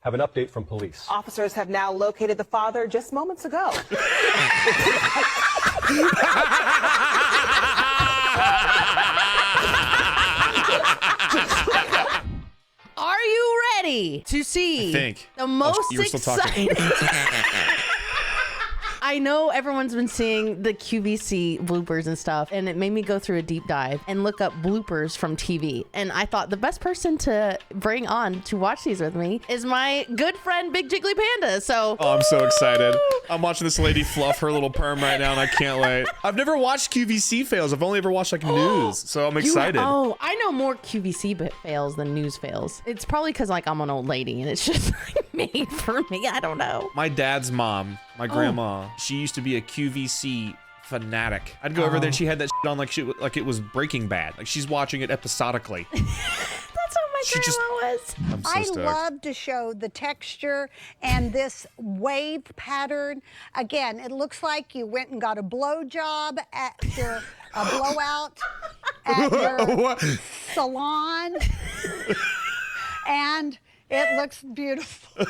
have an update from police. Officers have now located the father just moments ago. Are you ready to see the most exciting? I know everyone's been seeing the QVC bloopers and stuff, and it made me go through a deep dive and look up bloopers from TV. And I thought the best person to bring on to watch these with me is my good friend Bigjigglypanda. So, I'm so excited. I'm watching this lady fluff her little perm right now, and I can't wait. I've never watched QVC fails. I've only ever watched like news, so I'm excited. I know more QVC fails than news fails. It's probably because like I'm an old lady and it's just like made for me. I don't know. My dad's mom, my grandma, she used to be a QVC fanatic. I'd go over there and she had that shit on like it was Breaking Bad. Like she's watching it episodically. That's what my grandma was. I'm so I stoked. love to show the texture and this wave pattern. Again, it looks like you went and got a blowjob after a blowout at your salon. And it looks beautiful.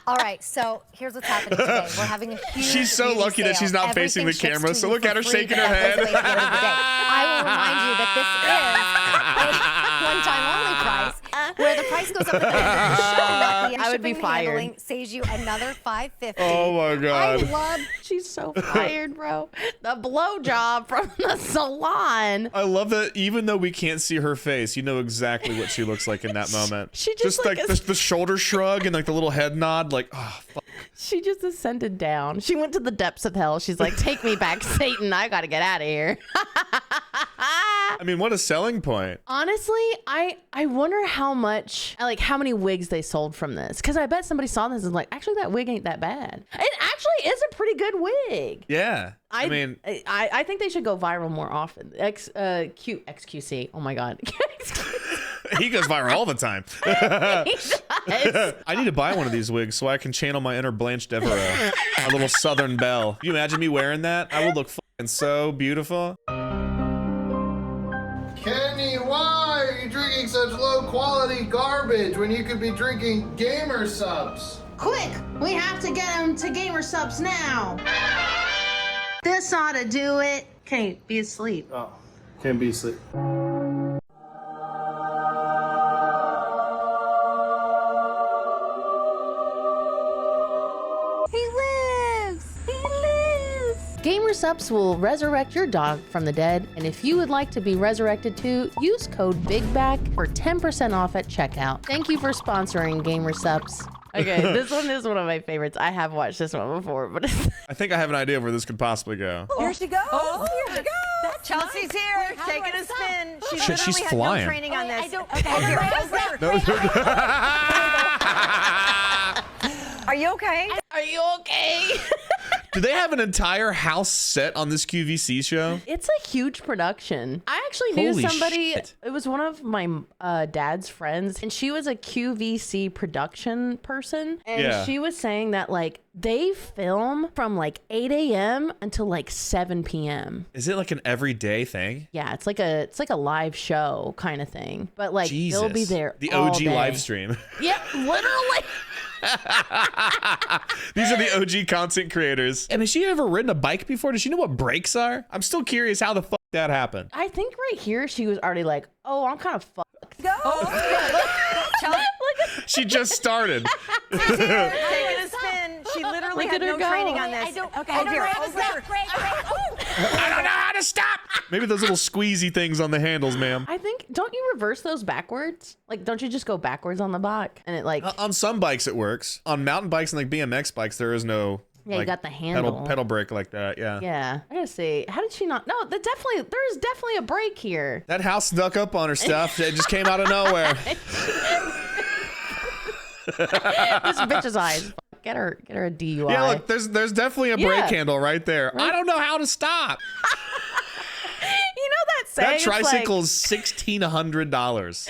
All right, so here's what's happening today. We're having a huge She's so beauty lucky that sale. she's not facing the Everything camera, ships so to look you at her for free shaking her for head. this late part of the day. I will remind you that this is a one-time only price, where the price goes up at the end of the show. I would be fired. Handling saves you another $5.50. Oh my God. I love She's so fired, bro. The blowjob from the salon. I love that even though we can't see her face, you know exactly what she looks like in that moment. She just like like the shoulder shrug and like the little head nod, like, oh, fuck. She just ascended down. She went to the depths of hell. She's like, take me back, Satan. I got to get out of here. I mean, what a selling point. Honestly, I wonder how many wigs they sold from this. Because I bet somebody saw this and was like, actually, that wig ain't that bad. It actually is a pretty good wig. Yeah. I mean, I think they should go viral more often. XQC. Oh my God. he goes viral all the time. He does. I need to buy one of these wigs so I can channel my inner Blanche Devereaux, a little Southern belle. Can you imagine me wearing that? I would look fucking so beautiful. Kenny, why are you drinking such low quality garbage when you could be drinking gamer subs? Quick, we have to get him to gamer subs now. This ought to do it. Okay, be asleep. Oh, can't be asleep. Gamer Supps will resurrect your dog from the dead, and if you would like to be resurrected too, use code BIGBACK for 10% off at checkout. Thank you for sponsoring Gamer Supps. Okay, this one is one of my favorites. I have watched this one before, but I think I have an idea of where this could possibly go. Here she goes. Here she goes. Chelsea's here, taking a spin. She Shit, she's literally had flying. no training on this. Are you okay? are you okay? Do they have an entire house set on this QVC show? It's a huge production. I actually knew Holy somebody. shit. It was one of my dad's friends, and she was a QVC production person. And Yeah. she was saying that like they film from like 8 a.m. until like 7 p.m. Is it like an everyday thing? Yeah, it's like a live show kind of thing. But like Jesus. they'll be there. The all OG day. live stream. Yeah, literally. These are the OG content creators. And has she ever ridden a bike before? Does she know what brakes are? I'm still curious how the fuck that happened. I think right here she was already like, oh, I'm kind of fucked. Go. She just started. Taking a spin. She literally Look had at her no go. training on this. I don't know how to stop. Maybe those little squeezy things on the handles, ma'am. I think, don't you reverse those backwards? Like, don't you just go backwards on the bike? And it like, On some bikes it works. On mountain bikes and like BMX bikes, there is no yeah, you like, got the handle. pedal brake like that. Yeah. Yeah. I gotta see. How did she not? No, there's definitely a break here. That house snuck up on her stuff. It just came out of nowhere. This bitch's eyes. Get her a DUI. Yeah, look, there's definitely a brake handle right there. I don't know how to stop. You know that saying? That tricycle is $1,600.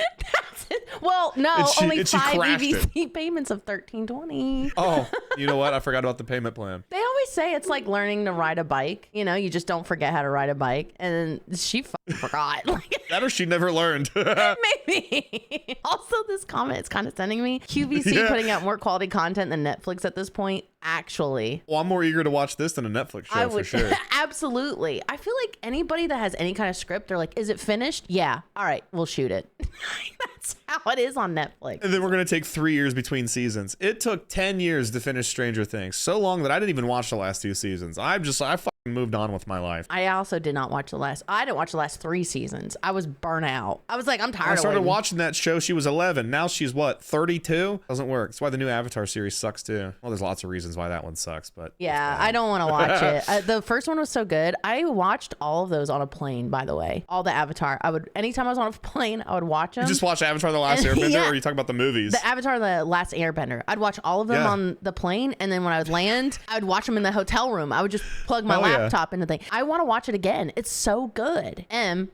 Well, no, And she- only and she 5 crashed it. EBT payments of $1,320. Oh, you know what? I forgot about the payment plan. They always say it's like learning to ride a bike. You know, you just don't forget how to ride a bike. And she forgot. That or she never learned. Maybe. Also, this comment is kind of sending me QVC putting out more quality content than Netflix at this point. Actually, Well, I'm more eager to watch this than a Netflix show for sure. Absolutely. I feel like anybody that has any kind of script, they're like, is it finished? Yeah. All right, we'll shoot it. That's how it is on Netflix. And then we're going to take 3 years between seasons. It took 10 years to finish Stranger Things. So long that I didn't even watch the last 2 seasons. I fucking moved on with my life. I also did not watch I didn't watch the last 3 seasons. I was burnt out. I was like, I'm tired I of started waiting. watching that show. She was 11. Now she's what, 32? Doesn't work. That's why the new Avatar series sucks too. Well, there's lots of reasons why that one sucks, but Yeah, I don't want to watch it. The first one was so good. I watched all of those on a plane, by the way. All the Avatar. Anytime I was on a plane, I would watch them. You just watch Avatar: The Last Airbender, Yeah. or are you talking about the movies? The Avatar: The Last Airbender. I'd watch all of them on the plane, and then when I would land, I would watch them in the hotel room. I would just plug my laptop into the thing. I want to watch it again. It's so good.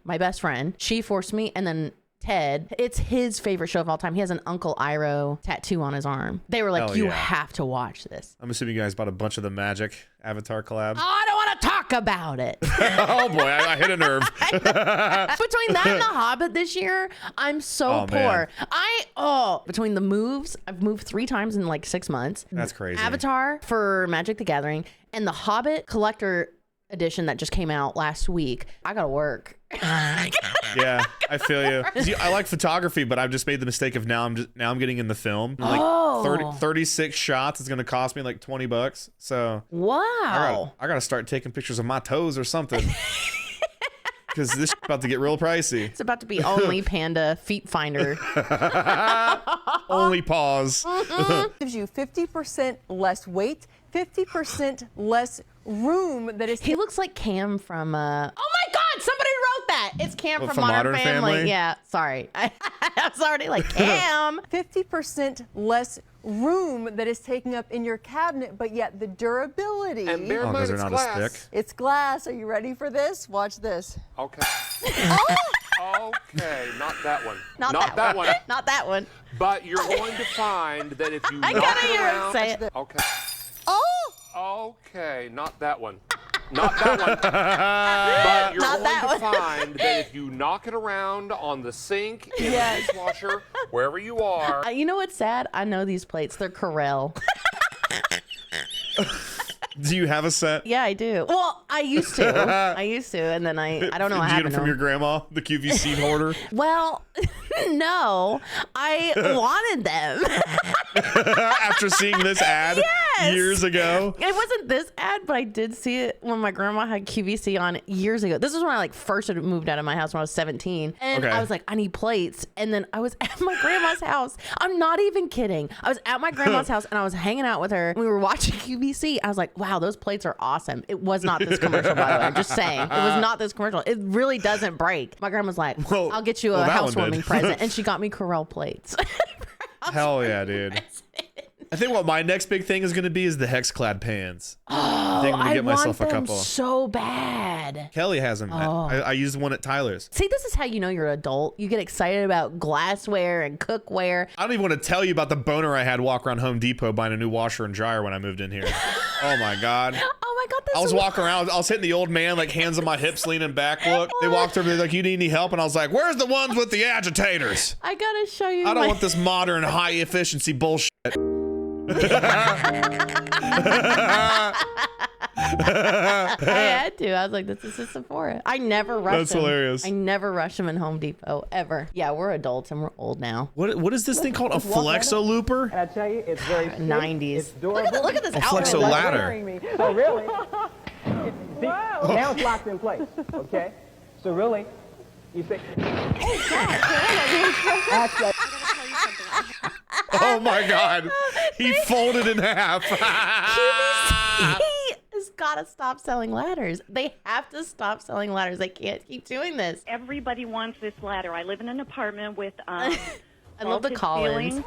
My best friend, she forced me, and then Ted, it's his favorite show of all time. He has an Uncle Iroh tattoo on his arm. They were like, Hell you yeah. have to watch this. I'm assuming you guys bought a bunch of the Magic Avatar collabs. Oh, I don't want to talk about it. Oh boy, I hit a nerve. Between that and The Hobbit this year, I'm so poor. Man. Between the moves, I've moved 3 times in like 6 months. That's crazy. Avatar for Magic the Gathering and The Hobbit Collector Edition that just came out last week. I gotta work. Yeah, I feel you. See, I like photography, but I've just made the mistake of now I'm getting in the film. Like 36 shots is gonna cost me like $20. So Wow. I gotta start taking pictures of my toes or something. Because this is about to get real pricey. It's about to be only Panda Feet Finder. Only paws. Gives you 50% less weight, 50% less room that is He looks like Cam from oh my god, somebody wrote that. It's Cam What, from from Modern Modern Family. Family? Yeah, sorry. I was already like, Cam. 50% less room that is taking up in your cabinet, but yet the durability. And bear in Oh, mind because they're it's not glass. a stick. It's glass. Are you ready for this? Watch this. Okay. Okay, not that one. Not that one. Not that one. But you're going to find that if you I knock gotta it hear him around. say it. Okay. Oh! Okay, not that one. Not that one. But you're Not going that to one. find that if you knock it around on the sink, in the dishwasher, wherever you are. You know what's sad? I know these plates. They're Corel. Do you have a set? Yeah, I do. Well, I used to. And then I don't know what Did you get happened them to from your them. grandma, the QVC hoarder? Well, no. I wanted them. After seeing this ad Yes. years ago. It wasn't this ad, but I did see it when my grandma had QVC on years ago. This was when I like first had moved out of my house when I was 17. And Okay. I was like, I need plates. And then I was at my grandma's house. I'm not even kidding. I was at my grandma's house and I was hanging out with her. We were watching QVC. I was like, wow, those plates are awesome. It was not this commercial, by the way. I'm just saying. It was not this commercial. It really doesn't break. My grandma's like, Well- I'll get you a well, that one housewarming did. present. And she got me Corel plates. Hell yeah, dude. I think what my next big thing is going to be is the Hexclad pans. I think I'm going to get myself a want them couple. so bad. Kelly has them. I used one at Tyler's. See, this is how you know you're an adult. You get excited about glassware and cookware. I don't even want to tell you about the boner I had walk around Home Depot buying a new washer and dryer when I moved in here. Oh my God. Oh my God, that's I was walking around. I was hitting the old man, like hands on my hips, leaning back. Look, they walked over. They're like, "You need any help?" And I was like, "Where's the ones with the agitators? I gotta show you. I don't want this modern, high efficiency bullshit." I had to. I was like, this is Sephora. I never rush That's them. hilarious. I never rush them in Home Depot, ever. Yeah, we're adults and we're old now. What is this thing called? A flexo looper? And I tell you, it's very slick, 90s. It's durable. Look at this A outfit. flexo ladder. Oh, really? See, now it's locked in place, okay? So really, you say, actually, Oh my God. He folded in half. QVC has got to stop selling ladders. They have to stop selling ladders. They can't keep doing this. Everybody wants this ladder. I live in an apartment with I love the vaulted call-ins. ceilings.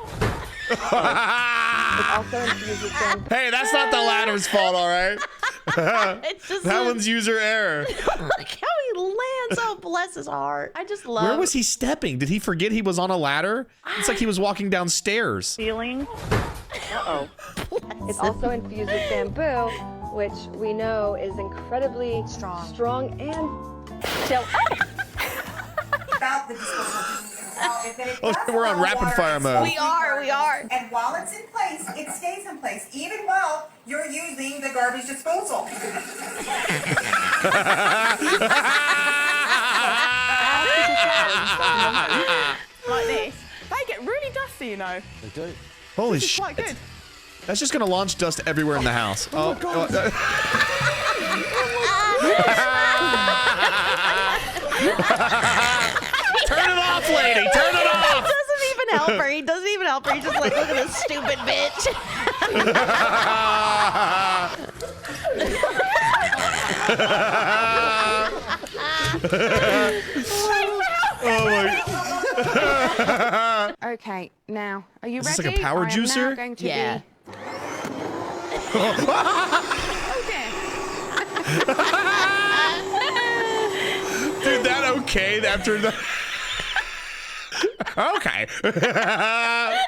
Also infused with them. Hey, that's not the ladder's fault, all right? It's just That one's user error. Look how he lands. Oh, bless his heart. I just love. Where was he stepping? Did he forget he was on a ladder? It's like he was walking downstairs. Ceilings. Uh-oh. It's also infused with bamboo, which we know is incredibly strong and so. About the disposal. Oh, we're on rapid fire mode. We are. And while it's in place, it stays in place, even while you're using the garbage disposal. Like this. They get really dusty, you know. They do. Holy shit. Quite good. That's just gonna launch dust everywhere in the house. Oh, God. Turn it off, lady. Turn it off. It doesn't even help her. He doesn't even help her. He's just like, look at this stupid bitch. Okay, now, are you Is ready? this like a power juicer? Yeah. Dude, that okay after the. Okay. I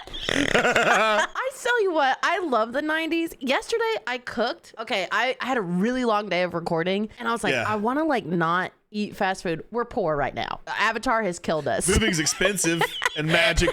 tell you what, I love the 90s. Yesterday I cooked. Okay, I had a really long day of recording and I was like, Yeah. I want to like not eat fast food. We're poor right now. Avatar has killed us. Moving's expensive and magic.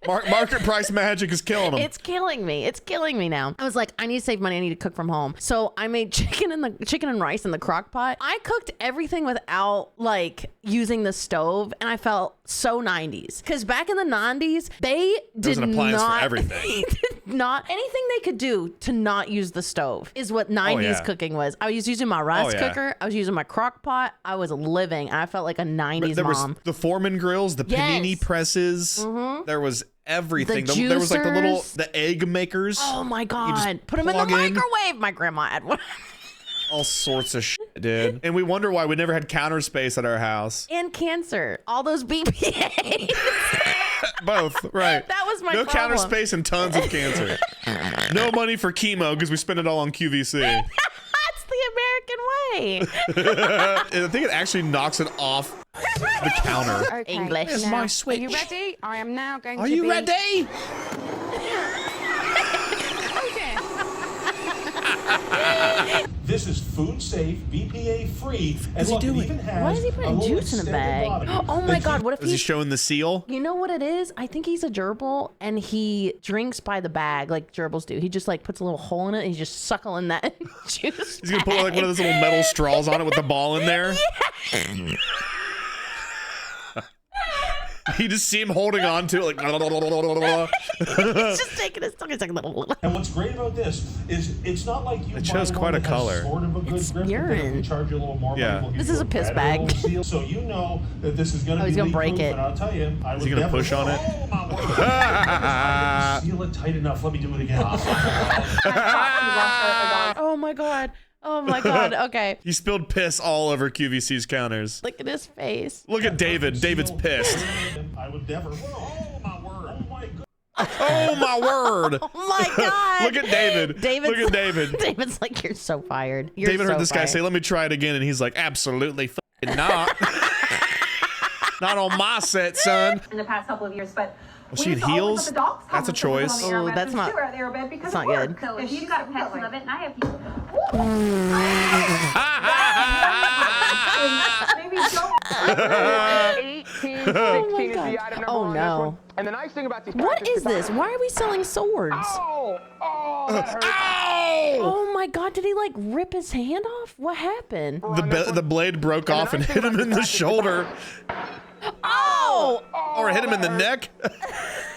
Market price magic is killing them. It's killing me. It's killing me now. I was like, I need to save money. I need to cook from home. So I made chicken and rice in the crock pot. I cooked everything without like using the stove, and I felt so 90s. Because back in the 90s, they did an appliance for not everything. not anything they could do to not use the stove is what 90s cooking was. I was using my rice cooker. I was using my crock pot. I was living. I felt like a 90s there mom. was the Foreman grills, the panini presses. There was everything. There was like the egg makers. Oh my God. Put them in the microwave. My grandma had one. All sorts of shit, dude. And we wonder why we never had counter space at our house. And cancer. All those BPAs. Both, right. That was my No problem. counter space and tons of cancer. No money for chemo because we spend it all on QVC. That's the American way. I think it actually knocks it off the counter. Okay, English. now, my switch. Are you ready? I am now going Are to you be... ready? This is food safe, BPA free, and What's he look, it doing? even has Why is he putting juice in a bag? Oh my God. What if Is he showing the seal? You know what it is? I think he's a gerbil and he drinks by the bag like gerbils do. He just like puts a little hole in it and he's just suckling that juice. He's gonna put like one of those little metal straws on it with the ball in there. You just see him holding on to it like. He's just taking his tongue. It's like And what's great about this is it's not like you It shows buy quite one a that has color. Sort of a good It's grip, but then urine. they charge you a little more money. Yeah. We'll give This you is a piss better bag. little seal. So you know that this is going to Oh, be he's gonna break leak-proof, it. And I'll tell you, I Is would he gonna never push on it? Oh, my word. I didn't seal it tight enough. Let me do it again. Oh my God. Oh my God. Okay. He spilled piss all over QVC's counters. Look at his face. Look at David. David's pissed. I would never. Oh, my word. Oh, my God. Oh my word. Oh my God. Look at David. Look at David. David's like, you're so fired. You're David so heard this guy fired. say, let me try it again. And he's like, absolutely f***ing not. Not on my set, son. In the past couple of years, but She had heels? That's a choice. Oh, that's not That's not good. So if you got a pest of it, and I have maybe don't. 18, 16 is the item number Oh, on no. this one. And the nice thing about these What packages is this? Why are we selling swords? Oh, that hurts. Oh my God, did he like rip his hand off? What happened? The blade broke off and hit him in the shoulder. Oh! Or hit him in the neck.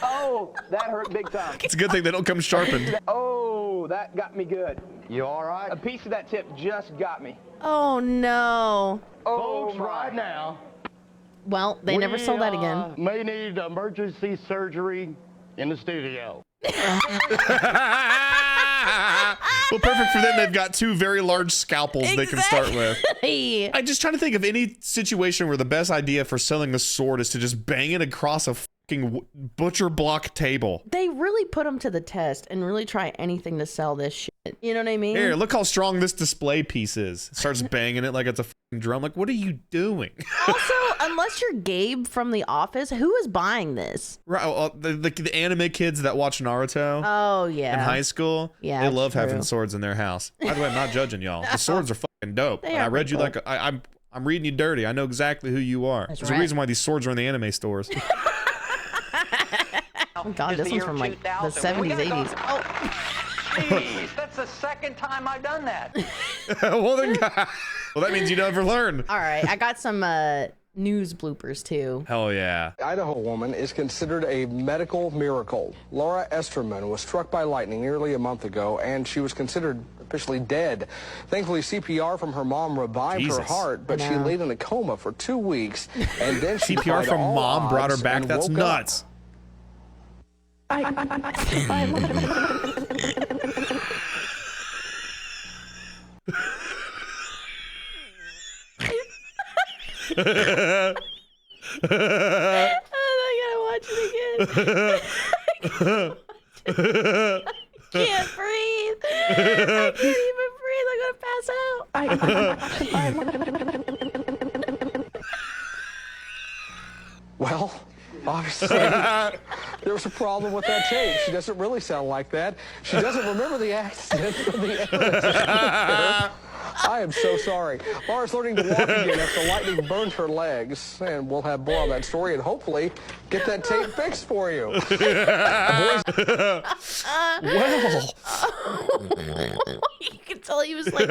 Oh, that hurt big time. It's a good thing they don't come sharpened. Oh, that got me good. You all right? A piece of that tip just got me. Oh no. Oh, folks, right now. Well, they never sold that again. May need emergency surgery in the studio. Well, perfect for them. They've got two very large scalpels they can start with. I'm just trying to think of any situation where the best idea for selling a sword is to just bang it across a fucking butcher block table. They really put them to the test and really try anything to sell this shit. You know what I mean? Here, look how strong this display piece is. Starts banging it like it's a drum. Like, what are you doing? Also, unless you're Gabe from The Office, who is buying this? Right, well, the anime kids that watch Naruto. Oh yeah. In high school, Yeah, they love true. having swords in their house. By the way, I'm not judging y'all. The swords are fucking dope. They And I are read you pretty like I'm reading you dirty. I know exactly who you are. That's There's right. a reason why these swords are in the anime stores. Oh god, this one's from like the 70s, 80s. Oh. Jeez, that's the second time I've done that. well, that means you never learn. All right, I got some news bloopers too. Hell yeah. Idaho woman is considered a medical miracle. Laura Esterman was struck by lightning nearly a month ago, and she was considered officially dead. Thankfully, CPR from her mom revived her heart, but she laid in a coma for 2 weeks, and then she CPR from mom brought her back. That's nuts. I gotta watch it again. I can't breathe. I can't even breathe. I'm gonna pass out. Well, obviously, there was a problem with that tape. She doesn't really sound like that. She doesn't remember the accident from the evidence. I am so sorry. Laura's learning to walk again after lightning burned her legs. And we'll have more on that story and hopefully get that tape fixed for you. Well. You can tell he was like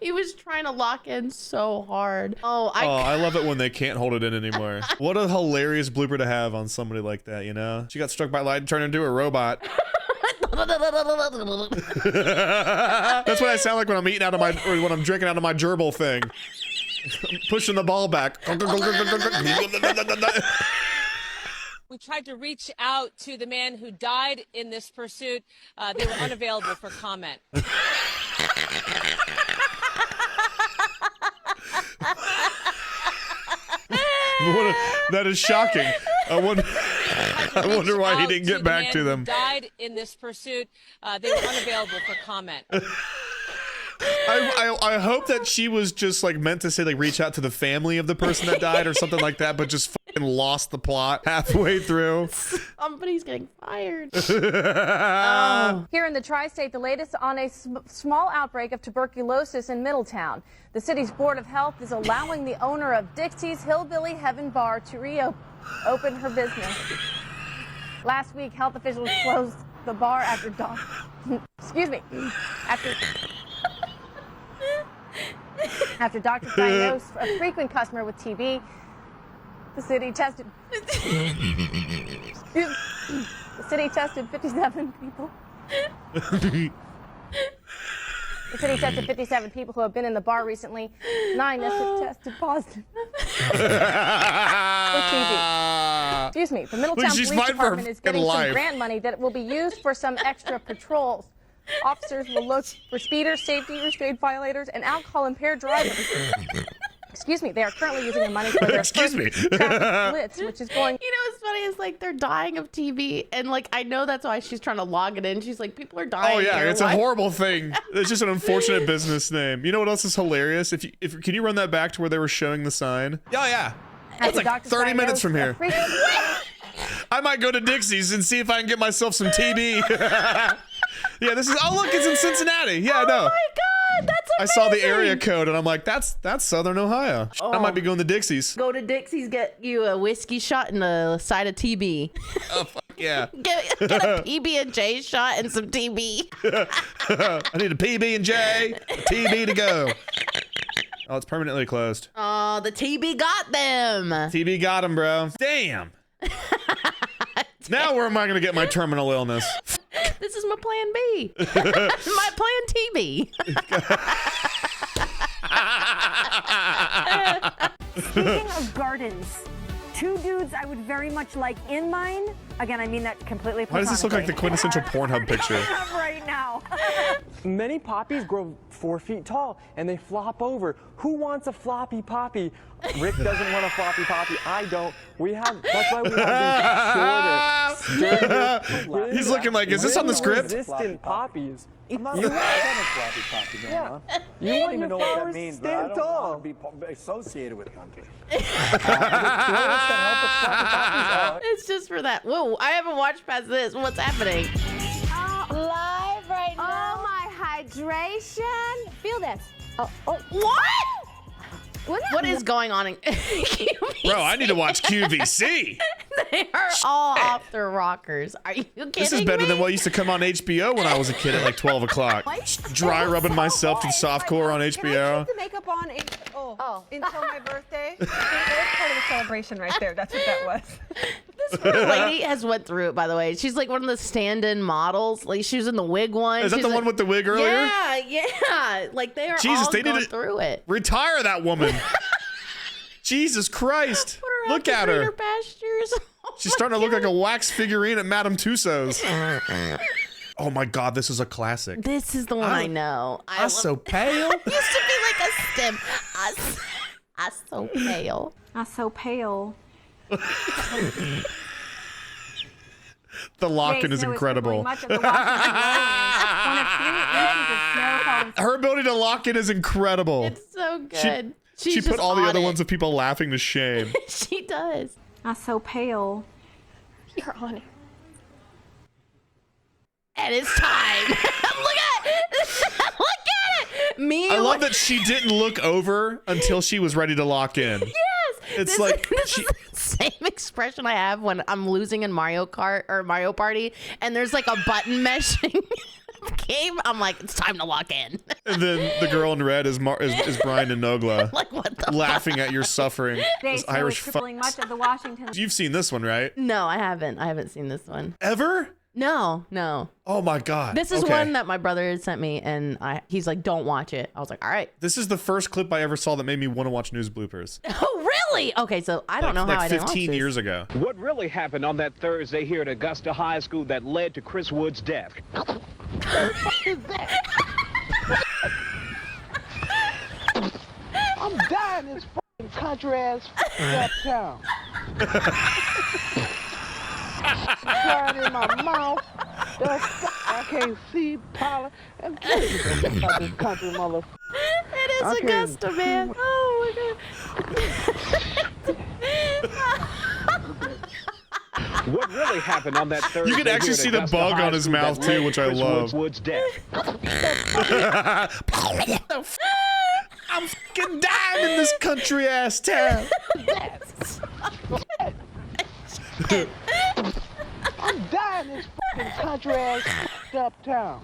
he was trying to lock in so hard. Oh, I love it when they can't hold it in anymore. What a hilarious blooper to have on somebody like that, you know? She got struck by lightning, turned into a robot. That's what I sound like when I'm eating out of my, or when I'm drinking out of my gerbil thing. I'm pushing the ball back. We tried to reach out to the man who died in this pursuit. They were unavailable for comment. That is shocking. I wonder why he didn't get back to them. Who died in this pursuit. They were unavailable for comment. I hope that she was just like meant to say like reach out to the family of the person that died or something like that, but just fucking lost the plot halfway through. Somebody's getting fired. Here in the tri-state, the latest on a small outbreak of tuberculosis in Middletown. The city's Board of Health is allowing the owner of Dixie's Hillbilly Heaven Bar to reopen her business. Last week, health officials closed the bar after after doctors diagnosed a frequent customer with TB. The city tested 57 people. The city tested 57 people who have been in the bar recently. 9 tested positive for TB. Excuse me. The Middletown Police Department is getting some grant money that will be used for some extra patrols. Officers will look for speeders, safety restraint violators, and alcohol-impaired drivers. Excuse me. They are currently using the money for their first traffic blitz, which is going. You know what's funny is like they're dying of TB, and like I know that's why she's trying to log it in. She's like, people are dying. Oh yeah, here. it's a horrible thing. It's just an unfortunate business name. You know what else is hilarious? If can you run that back to where they were showing the sign? Oh yeah. That's like 30 minutes from here. I might go to Dixie's and see if I can get myself some TB. Yeah, this is. Oh look, it's in Cincinnati. Yeah, I know. Oh my God, that's amazing. I saw the area code and I'm like, that's Southern Ohio. I might be going to Dixie's. Go to Dixie's, get you a whiskey shot and a side of TB. Oh fuck yeah. Get a PB&J shot and some TB. I need a PB&J, TB to go. Oh, it's permanently closed. Oh, the TB got them. TB got them, bro. Damn. Now where am I going to get my terminal illness? This is my plan B. My plan TB. Speaking of gardens, 2 dudes I would very much like in mine. Again, I mean that completely Why does this look like the quintessential Pornhub picture? Right now. Many poppies grow 4 feet tall, and they flop over. Who wants a floppy poppy? Rick doesn't want a floppy poppy. I don't. That's why we have these shorter, He's looking like, is this on the script? Resistant poppies. I'm not a floppy poppy, Yeah. You You don't want even your know what that flowers means, to but I stand don't tall. want to be associated with country. Are It's just for that. Whoa, I haven't watched past this. What's happening? Live right now. Oh, my hydration. Feel this. Oh, What? What is going on in QVC? Bro, I need to watch QVC. They are all off their rockers. Are you kidding me? This is better than what used to come on HBO when I was a kid at like 12 o'clock. Dry rubbing myself in softcore on HBO. The makeup on until my birthday. That was part of the celebration right there. That's what that was. This poor lady has went through it, by the way. She's like one of the stand-in models. Like she was in the wig one. Is that the one with the wig earlier? Yeah. Like they are Jesus, all they going need to through it. Retire that woman. Jesus Christ. Look at her. Pastures. She's starting to look like a wax figurine at Madame Tussauds. Oh my God, this is a classic. This is the one I know. I'm so pale. It used to be like a stem. I so pale. I'm so pale. The lock-in is incredible. Her ability to lock in is incredible. It's so good. She put all the other ones of people laughing to shame. She does. I'm so pale. You're on it. And it's time. Look at it. Look at it. I love that she didn't look over until she was ready to lock in. Yes. It's this is the same expression I have when I'm losing in Mario Kart or Mario Party, and there's like a button meshing game. I'm like, it's time to lock in. And then the girl in red is Brian and Nogla. Like, what the laughing at your suffering. Those Irish crippling much of the Washington. You've seen this one, right? No, I haven't. I haven't seen this one. Ever? No. Oh my God. This is one that my brother had sent me, and he's like, don't watch it. I was like, all right. This is the first clip I ever saw that made me want to watch news bloopers. Oh, really? Okay, so I don't know how I didn't watch 15 this. years ago. What really happened on that Thursday here at Augusta High School that led to Chris Wood's death? I'm dying in this fucking country ass town. Crying in my mouth. I can't see pollen. And this country motherfucker. It is Augusta, man. Oh my God. What really happened on that Thursday? You can actually see the bug on his mouth too, which I love. Wood's death. I'm fucking dying in this country ass town. I'm dying in this fucking country ass up town.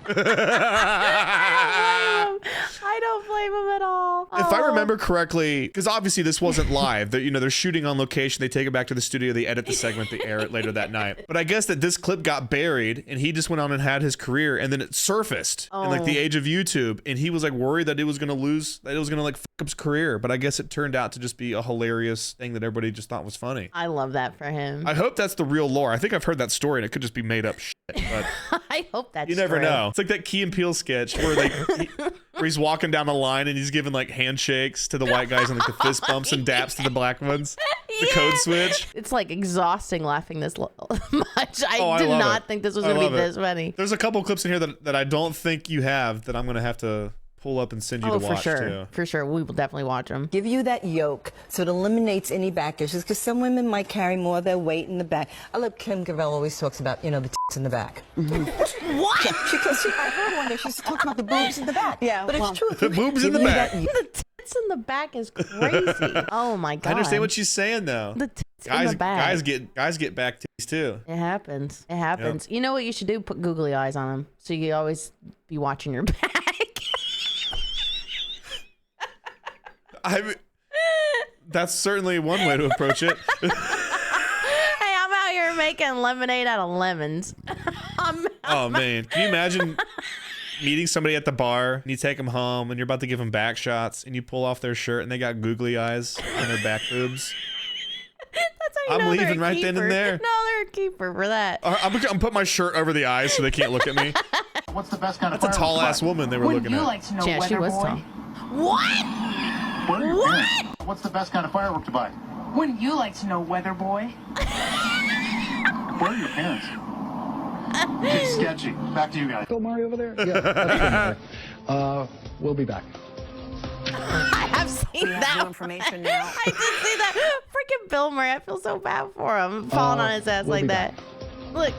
I don't blame him at all. If I remember correctly, because obviously this wasn't live, they're shooting on location. They take it back to the studio. They edit the segment. They air it later that night. But I guess that this clip got buried, and he just went on and had his career, and then it surfaced in like the age of YouTube, and he was like worried that it was gonna lose, that it was gonna like fuck up his career. But I guess it turned out to just be a hilarious thing that everybody just thought was funny. I love that for him. I hope that's the real lore. I think I've heard that story, and it could just be made up shit. But I hope that's you never true. know. It's like that Key and Peele sketch where where he's walking down the line and he's giving like handshakes to the white guys and like the fist bumps and daps to the black ones. The code switch. It's like exhausting laughing this much. I did love not it. think this was I going to be love this funny. There's a couple clips in here that I don't think you have that I'm going to have to pull up and send you to watch for sure. too. For sure. We will definitely watch them. Give you that yolk so it eliminates any back issues because some women might carry more of their weight in the back. I love Kim Gravel always talks about, the tits in the back. What? I heard one day she's talking about the boobs in the back. Yeah, but it's true. The boobs in the back. The tits in the back is crazy. Oh my God. I understand what she's saying though. The tits in the back. Guys get back titties too. It happens. It happens. Yep. You know what you should do? Put googly eyes on them so you always be watching your back. That's certainly one way to approach it. Hey, I'm out here making lemonade out of lemons. Oh man, can you imagine meeting somebody at the bar and you take them home and you're about to give them back shots and you pull off their shirt and they got googly eyes on their back boobs? That's how you I'm know leaving they're a right then and keeper. there. No, they're a keeper for that. I'm put my shirt over the eyes so they can't look at me. What's the best kind of That's a tall ass woman they were looking at. like to know Yeah, she was tall. What? What? What's the best kind of firework to buy? Wouldn't you like to know, weather boy? Where are your parents? It's sketchy. Back to you guys. Bill Murray over there? Yeah. That's Bill Murray. We'll be back. I have seen that information now. I did see that. Freaking Bill Murray. I feel so bad for him. Falling on his ass we'll like that. Look.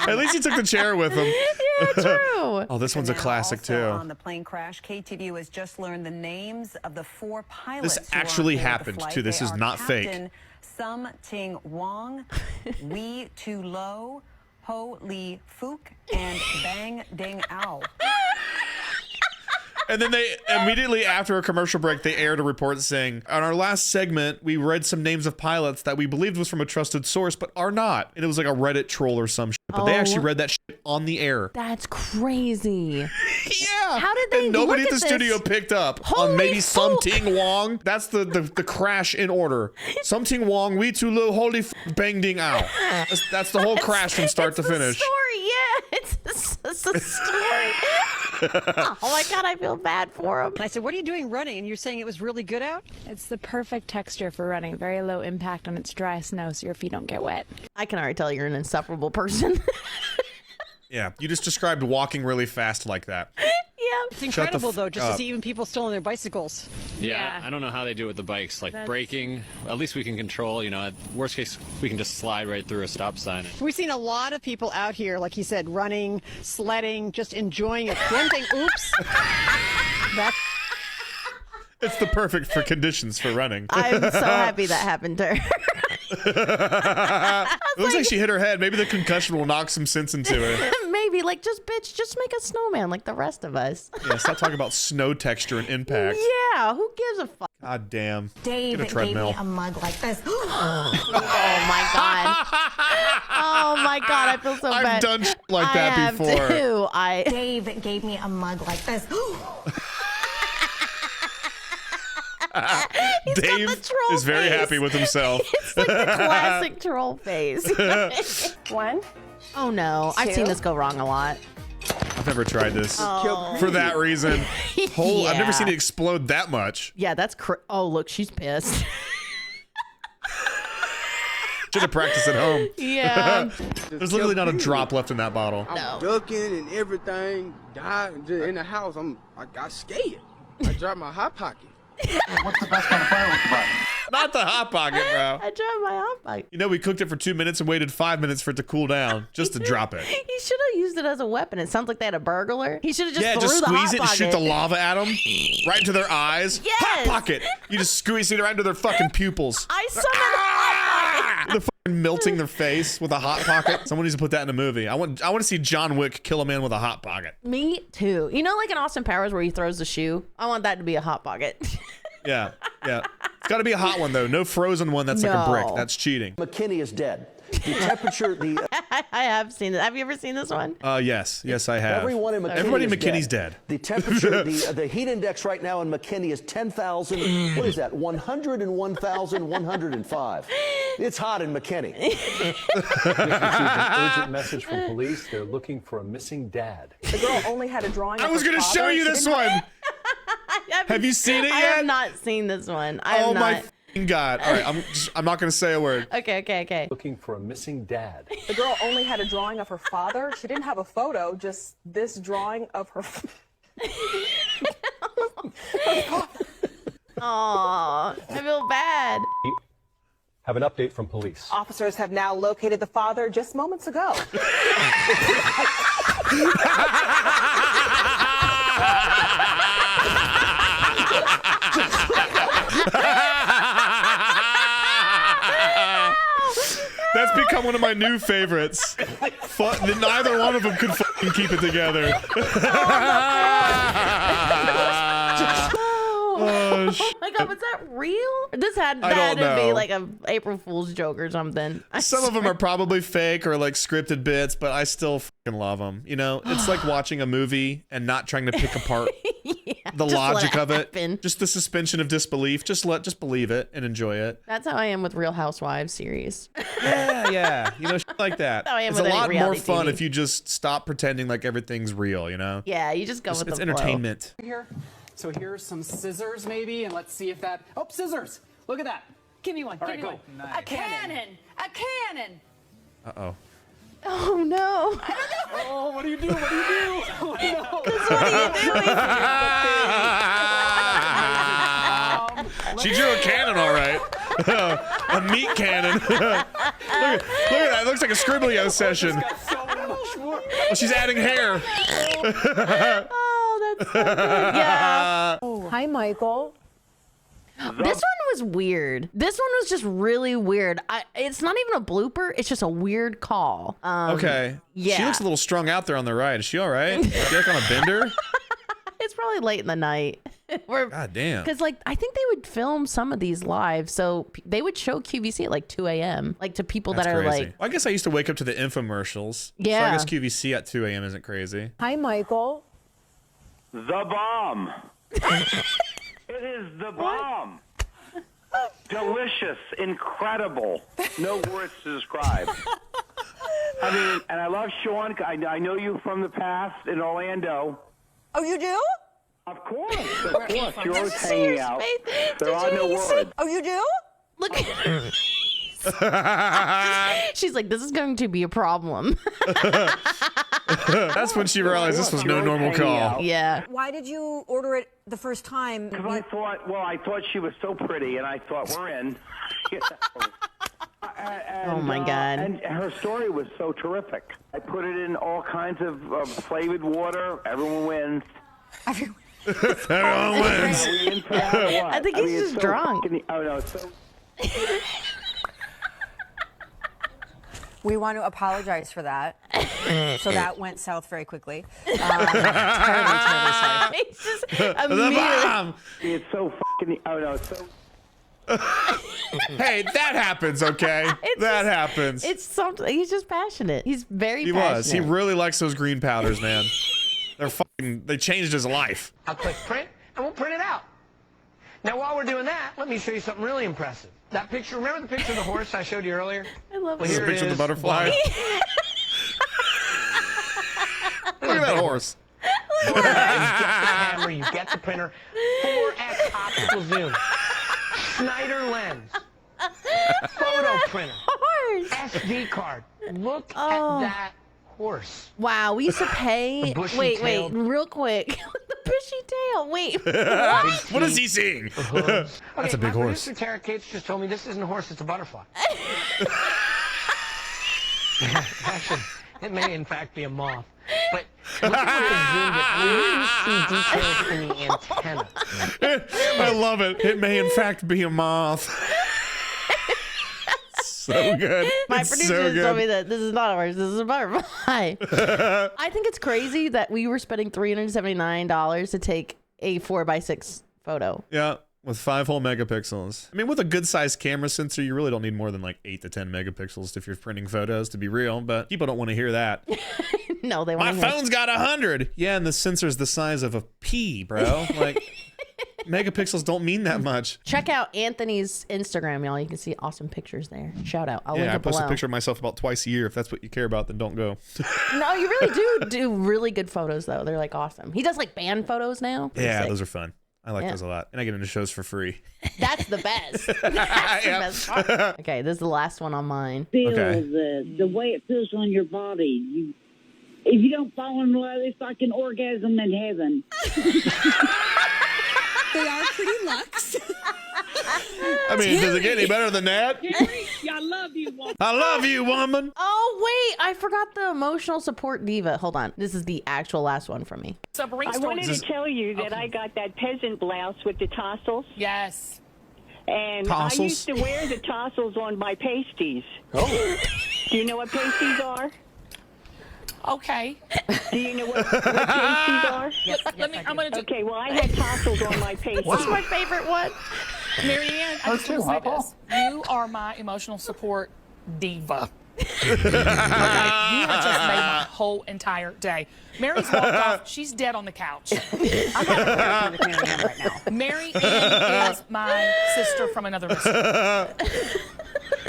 At least he took the chair with him. Yeah, true. Oh, this one's a classic too. On the plane crash, KTVU has just learned the names of the 4 pilots. This actually happened too. This is not fake. Captain Sum Ting Wong, Wee Tu Lo, Ho Lee Fook, and Bang Ding Ao. And then they immediately after a commercial break, they aired a report saying, on our last segment, we read some names of pilots that we believed was from a trusted source, but are not. And it was like a Reddit troll or some shit. But they actually read that shit on the air. That's crazy. Yeah. How did they And nobody look at the studio picked up on maybe Sum Ting Wong. That's the crash in order. Sum Ting Wong, Wee Tu Lo, Holy Bang Ding Ao. That's the whole crash from start to finish. Story, yeah. It's a story. Oh my God, I feel bad for him. I said, what are you doing running? And you're saying it was really good out? It's the perfect texture for running. Very low impact on its dry snow, so your feet don't get wet. I can already tell you're an insufferable person. Yeah, you just described walking really fast like that. Yeah. It's incredible, though, just to see even people still on their bicycles. Yeah, I don't know how they do it with the bikes. Like braking, at least we can control, you know, at worst case, we can just slide right through a stop sign. We've seen a lot of people out here, like you said, running, sledding, just enjoying it. One thing, oops. It's the perfect for conditions for running. I'm so happy that happened to her. It looks like she hit her head. Maybe the concussion will knock some sense into her. Maybe, like, just make a snowman like the rest of us. Yeah, stop talking about snow texture and impact. Yeah, who gives a fuck? God damn. Dave Get a treadmill. gave me a mug like this. Oh my God. Oh my God, I feel so bad. I've done shit like that before. Too. Dave gave me a mug like this. Dave is very happy with himself. It's like the classic troll face. 1. Oh no, I've seen this go wrong a lot. I've never tried this. Oh. For that reason. I've never seen it explode that much. Yeah, that's oh, look, she's pissed. Should have practiced at home. Yeah. There's literally not a drop left in that bottle. I'm ducking and everything. Died in the house. I got scared. I dropped my hot pocket. What's the best kind of firework to buy? Not the Hot Pocket, bro. I dropped my Hot Pocket. You know, we cooked it for 2 minutes and waited 5 minutes for it to cool down just to drop it. He should have used it as a weapon. It sounds like they had a burglar. He should have just threw just the squeeze Hot it and Pocket. shoot the lava at them right into their eyes. Yes. Hot Pocket. You just squeeze it right into their fucking pupils. I summoned Hot Pocket. They're fucking melting their face with a Hot Pocket. Someone needs to put that in a movie. I want to see John Wick kill a man with a Hot Pocket. Me too. You know, like in Austin Powers where he throws the shoe? I want that to be a Hot Pocket. Yeah. It's got to be a hot one, though. No frozen one that's like a brick. That's cheating. McKinney is dead. The temperature, I have seen it. Have you ever seen this one? Yes, I have. Everyone in McKinney Everybody in is McKinney's dead. The temperature, the heat index right now in McKinney is 10,000. What is that? 101,105. It's hot in McKinney. Just received an urgent message from police. They're looking for a missing dad. The girl only had a drawing. I was going to show you this one. Have you seen it yet? I have not seen this one. Oh my God. All right, I'm not going to say a word. Okay. Looking for a missing dad. The girl only had a drawing of her father. She didn't have a photo, just this drawing of her. Aw, I feel bad. Have an update from police. Officers have now located the father just moments ago. That's become one of my new favorites. Neither one of them could fucking keep it together. Oh gosh. Oh my God, was that real? This had I don't to be know. like a April Fool's joke or something. Some of them are probably fake or like scripted bits, but I still fucking love them. You know, it's like watching a movie and not trying to pick apart the logic of it. Just the suspension of disbelief. Just believe it and enjoy it. That's how I am with Real Housewives series. Yeah. You know, shit like that. That's how I am It's a with any lot more reality fun TV. if you just stop pretending like everything's real, you know? Yeah, you just go with the It's flow. entertainment. Here. So here's some scissors maybe, and let's see if that, oh, scissors. Look at that. Give me one. All Give right, me go. one. A cannon. A cannon. Uh-oh. Oh no. Oh, what do you do? What do you do? Oh, no. She drew a cannon, all right. A meat cannon. look at that. It looks like a Scribblio session. Well, she's adding hair. Oh, that's so good. Yeah. Hi, Michael. This one was weird. This one was just really weird. It's not even a blooper. It's just a weird call. Okay. Yeah. She looks a little strung out there on the right. Is she all right? Is she like on a bender? It's probably late in the night. God damn. Because like I think they would film some of these live, so they would show QVC at like 2 a.m. like to people That's that are crazy. like. Well, I guess I used to wake up to the infomercials. Yeah. So I guess QVC at 2 a.m. isn't crazy. Hi, Michael. The bomb. It is the bomb. Delicious, incredible. No words to describe. I mean, and I love Sean. I know you from the past in Orlando. Oh, you do? Of course, of course. You're always hanging out. There are no words. Oh, you do? Look at her. She's like, this is going to be a problem. That's when she realized this was no normal call. Yeah. Why did you order it the first time? Because I thought she was so pretty, and I thought we're in. You know. Oh my God. And her story was so terrific. I put it in all kinds of flavored water. Everyone wins. Everyone wins. Are we in for that or what? I think he's it's just so drunk. Oh no, it's so. We want to apologize for that. So that went south very quickly. Terribly sorry. It's just The immediately. bomb. It's so fucking. Oh no, it's so. Hey, that happens, okay? That happens. It's something. He's just passionate. He's very He passionate. was. He really likes those green powders, man. They changed his life. I'll click print, and we'll print it out. Now, while we're doing that, let me show you something really impressive. That picture, remember the picture of the horse I showed you earlier? I love This is a here it picture of the is. butterfly. Look at that horse. 4X, you get the camera, you get the printer. 4X optical zoom. Schneider lens. Photo printer. Horse. SD card. Look at that horse. Wow, we used to pay. The bushy Wait, tail. real quick. The bushy tail. Wait. What? What is he seeing? That's a big my horse. producer, Tara Cates, just told me this isn't a horse, it's a butterfly. Actually, it may in fact be a moth. But look at what they zoomed in. I mean, you see details in the antenna. I love it. It may in fact be a moth. So good. My It's producer so just told good. me that this is not a horse, this is a butterfly. I think it's crazy that we were spending $379 to take a 4x6 photo. Yeah, with 5 whole megapixels. I mean, with a good sized camera sensor, you really don't need more than like 8 to 10 megapixels if you're printing photos, to be real, but people don't want to hear that. No, they My want to phone's got 100. Yeah, and the sensor's the size of a pea, bro. Like, megapixels don't mean that much. Check out Anthony's Instagram, y'all. You can see awesome pictures there. Shout out. I'll link Yeah, I it post below. a picture of myself about twice a year. If that's what you care about, then don't go. No, you really do really good photos, though. They're like awesome. He does like band photos now. Pretty Yeah, sick. those are fun. I like Yeah. those a lot. And I get into shows for free. That's the best. That's the best part. Okay, this is the last one on mine. Feel the way it feels on your body. If you don't fall in love, it's like an orgasm in heaven. They are pretty luxe. I mean, does it get any better than that? I love you, woman. I love you, woman. Oh, wait. I forgot the emotional support diva. Hold on. This is the actual last one from me. I wanted to tell you that I got that peasant blouse with the tassels. Yes. And Tassels? I used to wear the tassels on my pasties. Oh. Do you know what pasties are? Okay. Do you know what pasties are? Yes, I'm gonna do. Okay, well, I had tassels on my pasties. What's my favorite one? Marianne, I just want to say this. You are my emotional support diva. Okay, you have just made my whole entire day. Mary's walked off. She's dead on the couch. I'm having therapy with Marianne right now. Mary Ann is my sister from another mister.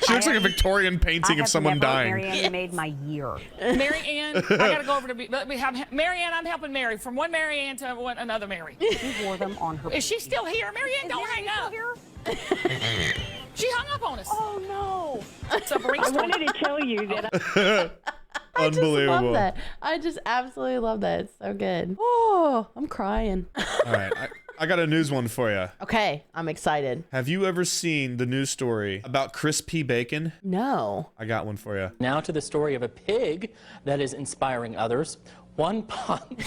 She looks like a Victorian painting of someone dying. Mary Ann made my year. Mary Ann, I gotta go over to Mary Ann. I'm helping Mary from one Mary Ann to another Mary. She wore them on her. Is she still here? Mary Ann, don't hang up. She hung up on us. Oh, no. So I wanted to tell you that. Unbelievable. I love that. I just absolutely love that. It's so good. Oh, I'm crying. All right. I got a news one for you. Okay, I'm excited. Have you ever seen the news story about Chris P. Bacon? No. I got one for you. Now to the story of a pig that is inspiring others. One pot-bellied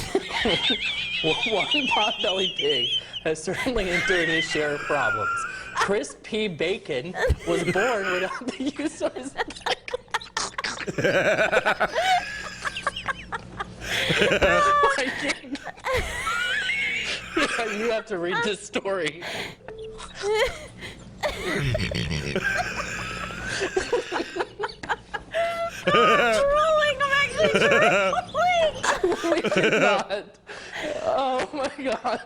pig has certainly endured his share of problems. Chris P. Bacon was born without the use of his You have to read this story. Drooling. I'm actually drooling. We cannot. Oh my God.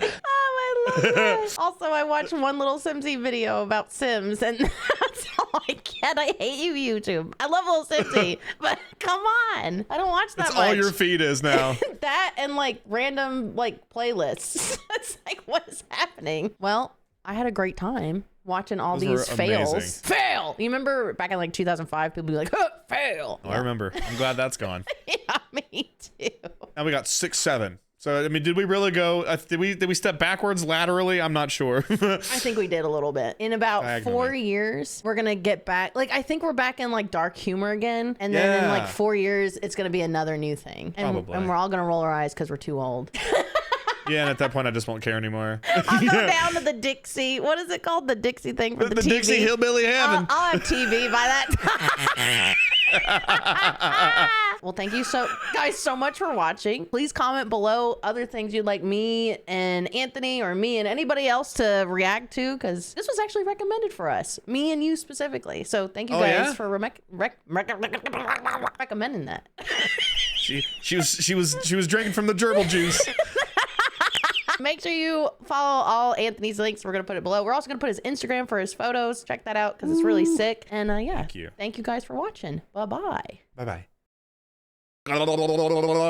Oh, I love that. Also, I watched one little Simsy video about Sims, and that's all I get. I hate you, YouTube. I love little Simsy, but come on. I don't watch that That's much. all your feed is now. That and like random like playlists. It's like, what is happening? Well, I had a great time watching all Those these were fails. amazing. Fail. You remember back in like 2005, people would be like, huh, fail. Oh, I remember. I'm glad that's gone. Yeah, me too. Now we got 6, 7. So I mean, did we really go? Did we step backwards laterally? I'm not sure. I think we did a little bit. In about 4 years, we're gonna get back. Like I think we're back in like dark humor again, and then in like 4 years, it's gonna be another new thing. And, Probably. and we're all gonna roll our eyes because we're too old. Yeah, and at that point, I just won't care anymore. I'll go down to the Dixie. What is it called? The Dixie thing for the TV. Dixie Hillbilly Heaven. I'll have TV by that time. Well, thank you guys so much for watching. Please comment below other things you'd like me and Anthony or me and anybody else to react to, because this was actually recommended for us, me and you specifically. So thank you guys for recommending that. She was drinking from the gerbil juice. Make sure you follow all Anthony's links. We're going to put it below. We're also going to put his Instagram for his photos. Check that out because it's really sick. And yeah, thank you guys for watching. Bye-bye. Bye-bye.